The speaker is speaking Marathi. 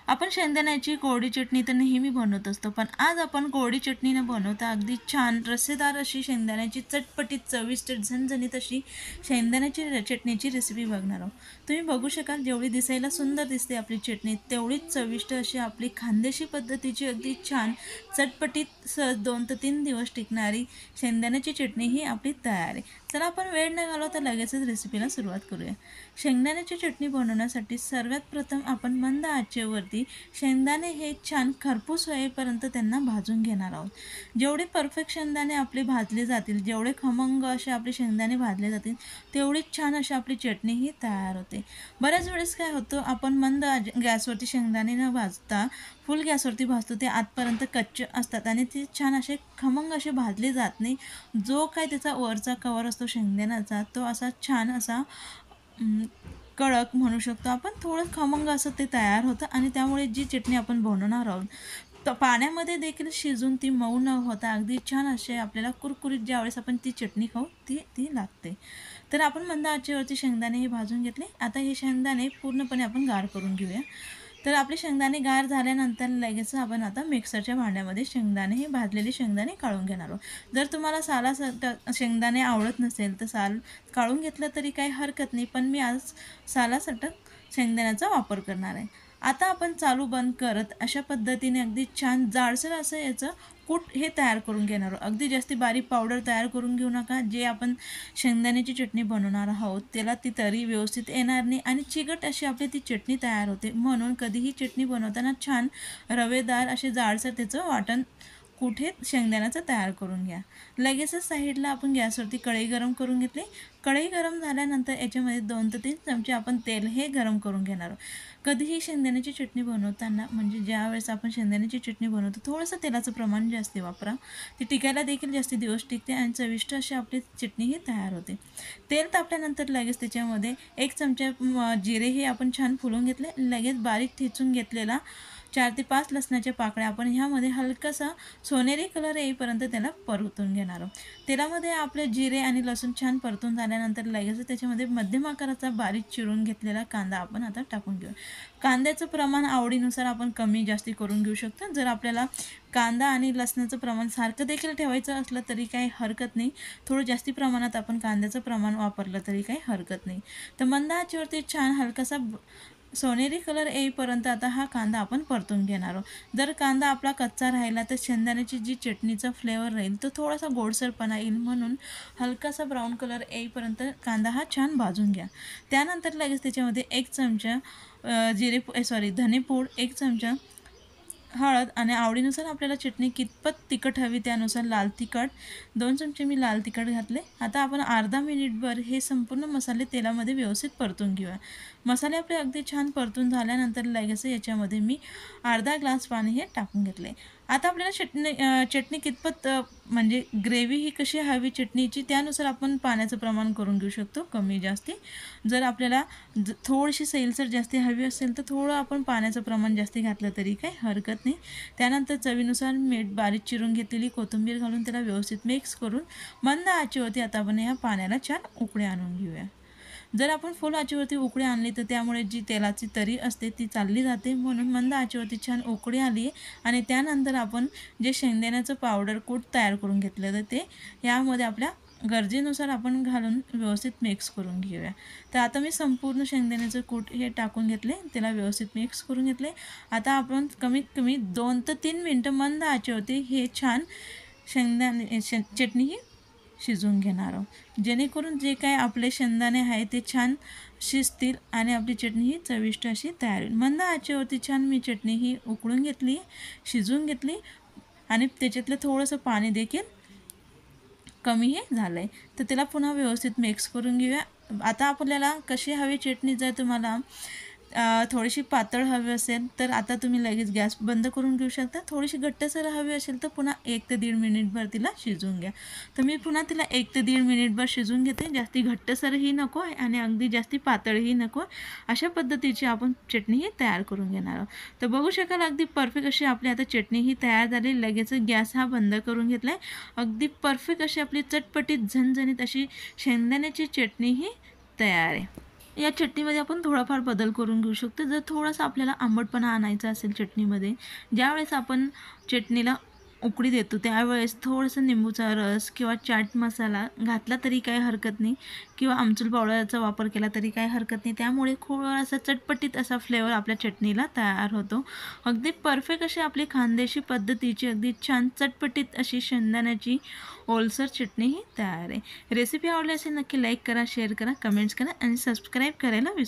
आपण शेंगदाण्याची कोरडी चटणी तर नेहमी बनवत असतो, पण आज आपण कोरडी चटणी न बनवता अगदी छान रस्सेदार अशी शेंगदाण्याची चटपटीत चविष्ट झणझणीत अशी शेंगदाण्याची चटणीची रेसिपी बघणार आहोत. तुम्ही बघू शकाल, जेवढी दिसायला सुंदर दिसते आपली चटणी, तेवढीच चविष्ट अशी आपली खानदेशी पद्धतीची अगदी छान चटपटीत 2 ते 3 दिवस टिकणारी शेंगदाण्याची चटणी ही आपली तयार आहे. चला आपण वेळ न घालवता लगेचच रेसिपीला सुरुवात करूया. शेंगदाण्याची चटणी बनवण्यासाठी सर्वात प्रथम आपण मंद आचेवरती शेंगदाणे हे छान खरपूस होईपर्यंत त्यांना भाजून घेणार आहोत. जेवढे परफेक्ट शेंगदाणे आपले भाजले जातील, जेवढे खमंग असे आपले शेंगदाणे भाजले जातील, तेवढीच छान अशी आपली चटणी ही तयार होते. बऱ्याच वेळेस काय होतं, आपण मंद गॅसवरती शेंगदाणे न भाजता फुल गॅसवरती भाजतो, ते आतपर्यंत कच्चे असतात आणि ते छान असे खमंग असे भाजले जात नाही. जो काय त्याचा वरचा कवर असतो शेंगदाण्याचा, तो असा छान असा कडक म्हणू शकतो आपण, थोडं खमंग असं ते तयार होतं आणि त्यामुळे जी चटणी आपण बनवणार आहोत तर पाण्यामध्ये देखील शिजून ती मऊ न होता अगदी छान असे आपल्याला कुरकुरीत ज्यावेळेस आपण ती चटणी खाऊ ती लागते. तर आपण मंद आचेवरती शेंगदाणे हे भाजून घेतले. आता हे शेंगदाणे पूर्णपणे आपण गार करून घेऊया. तर आपले शेंगदाणे गार झाल्यानंतर लगेच आपण आता मिक्सरच्या भांड्यामध्ये शेंगदाणे हे भाजलेले शेंगदाणे काढून घेणार आहोत. जर तुम्हाला शेंगदाणे आवडत नसेल तर साल काढून घेतलं तरी काही हरकत नाही, पण मी आज सालासकट शेंगदाण्याचा वापर करणार आहे. आता आपण चालू बंद करत अशा पद्धतीने अगदी छान जाडसर असं याचं कूट हे तयार करून घेणार आहोत. अगदी जास्ती बारीक पावडर तयार करून घेऊ नका. जे आपण शेंगदाण्याची चटणी बनवणार आहोत त्याला ती तरी व्यवस्थित येणार नाही आणि चिकट अशी आपली ती चटणी तयार होते. म्हणून कधीही चटणी बनवताना छान रवेदार असे जाडसर त्याचं वाटण कुठे शेंगदाण्याचं तयार करून घ्या. लगेचच साईडला आपण गॅसवरती कढई गरम करून घेतली. कढई गरम झाल्यानंतर याच्यामध्ये 2 ते 3 चमचे आपण तेल हे गरम करून घेणार आहोत. कधीही शेंगदाण्याची चटणी बनवताना, म्हणजे ज्यावेळेस आपण शेंगदाण्याची चटणी बनवतो, थोडंसं तेलाचं प्रमाण जास्त वापरा. ती टिकायला देखील जास्त दिवस टिकते आणि चविष्ट अशी आपली चटणी ही तयार होते. तेल तापल्यानंतर लगेच त्याच्यामध्ये 1 चमचा जिरे हे आपण छान फुलून घेतले. लगेच बारीक ठेचून घेतलेला 4 ते 5 लसणाच्या पाकळ्या आपण ह्यामध्ये हलकासा सोनेरी कलर येईपर्यंत त्याला परतून घेणार आहोत. तेलामध्ये आपले जिरे आणि लसूण छान परतून झाल्यानंतर लगेच त्याच्यामध्ये मध्यम आकाराचा बारीक चिरून घेतलेला कांदा आपण आता टाकून घेऊ. कांद्याचं प्रमाण आवडीनुसार आपण कमी जास्ती करून घेऊ शकतो. जर आपल्याला कांदा आणि लसणाचं प्रमाण सारखं देखील ठेवायचं असलं तरी काही हरकत नाही. थोडं जास्ती प्रमाणात आपण कांद्याचं प्रमाण वापरलं तरी काही हरकत नाही. तर मंद आचेवरती छान हलकासा सोनेरी कलर येईपर्यंत आता हा कांदा आपण परतून घेणार आहोत. जर कांदा आपला कच्चा राहिला तर शेंगदाण्याची जी चटणीचा फ्लेवर राहील तो थोडासा गोडसरपणा येईल, म्हणून हलकासा ब्राऊन कलर येईपर्यंत कांदा हा छान भाजून घ्या. त्यानंतर लगेच त्याच्यामध्ये 1 चमचा धनेपूड, 1 चमचा हळद आणि आवडीनुसार आपल्याला चटणी कितपत तिखट हवी त्यानुसार लाल तिखट 2 चमचे मी लाल तिखट घातले. आता आपण अर्धा मिनिटभर हे संपूर्ण मसाले तेलामध्ये व्यवस्थित परतून घेऊया. मसाले आपले अगदी छान परतून झाल्यानंतर लगेच याच्यामध्ये मी अर्धा ग्लास पाणी हे टाकून घेतले. आता आपल्याला चटणी कितपत म्हणजे ग्रेव्ही ही कशी हवी चटणीची त्यानुसार आपण पाण्याचं प्रमाण करून घेऊ शकतो, कमी जास्ती. जर आपल्याला थोडीशी सैलसर जास्ती हवी असेल तर थोडं आपण पाण्याचं प्रमाण जास्ती घातलं तरी काही हरकत नाही. त्यानंतर चवीनुसार मीठ, बारीक चिरून घेतलेली कोथिंबीर घालून त्याला व्यवस्थित मिक्स करून मंद आचेवरती आता आपण ह्या पाण्याला छान उकळी आणून घेऊया. जर आपण फुल आचेवरती उकळी आणली तर त्यामुळे जी तेलाची तरी असते ती चालली जाते, म्हणून मंद आचेवरती छान उकळी आली आणि त्यानंतर आपण जे शेंगदाण्याचं पावडर कूट तयार करून घेतलं तर ते यामध्ये आपल्या गरजेनुसार आपण घालून व्यवस्थित मिक्स करून घेऊया. तर आता मी संपूर्ण शेंगदाण्याचं कूट हे टाकून घेतले, त्याला व्यवस्थित मिक्स करून घेतले. आता आपण कमीत कमी 2 ते 3 मिनटं मंद आचेवरती हे छान चटणी ही शिजवून घेणार आहोत, जेणेकरून जे काय आपले शेंगदाणे आहे ते छान शिजतील आणि आपली चटणी ही चविष्ट अशी तयार होईल. मंद आचेवरती छान मी चटणी ही उकळून घेतली, शिजवून घेतली आणि त्याच्यातलं थोडंसं पाणी देखील कमी हे झालं आहे. तर त्याला पुन्हा व्यवस्थित मिक्स करून घेऊया. आता आपल्याला कशी हवी चटणी, जर तुम्हाला थोडीशी पातळ हवी असेल तर आता तुम्ही लगेच गॅस बंद करून घेऊ शकता. थोडीशी घट्टसर हवी असेल तर पुन्हा 1 ते 1.5 मिनिटभर तिला शिजवून घ्या. तर मी पुन्हा तिला 1 ते 1.5 मिनिटभर शिजवून घेते. जास्ती घट्टसरही नको आहे आणि अगदी जास्ती पातळही नको आहे, अशा पद्धतीची आपण चटणी ही तयार करून घेणार आहोत. तर बघू शकाल अगदी परफेक्ट अशी आपली आता चटणी ही तयार झाली. लगेच गॅस हा बंद करून घेतला आहे. अगदी परफेक्ट अशी आपली चटपटीत झणझणीत अशी शेंगदाण्याची चटणी ही तयार आहे. या चटणीमध्ये आपण थोडाफार बदल करून घेऊ शकतो. जर थोडासा आपल्याला आंबटपणा आणायचा असेल चटणीमध्ये, ज्यावेळेस आपण चटणीला उकळी देतो त्यावेळेस थोडंसं निंबूचा रस किंवा चाट मसाला घातला तरी काही हरकत नाही किंवा आमचूर पावडरचा वापर केला तरी काही हरकत नाही. त्यामुळे थोडासा चटपटीत असा फ्लेवर आपल्या चटणीला तयार होतो. अगदी परफेक्ट अशी आपली खानदेशी पद्धतीची अगदी छान चटपटीत अशी शेंगदाण्याची ओलसर चटणी ही तयार आहे. रेसिपी आवडली असेल नक्की लाईक करा, शेअर करा, कमेंट्स करा आणि सबस्क्राईब करायला विसरू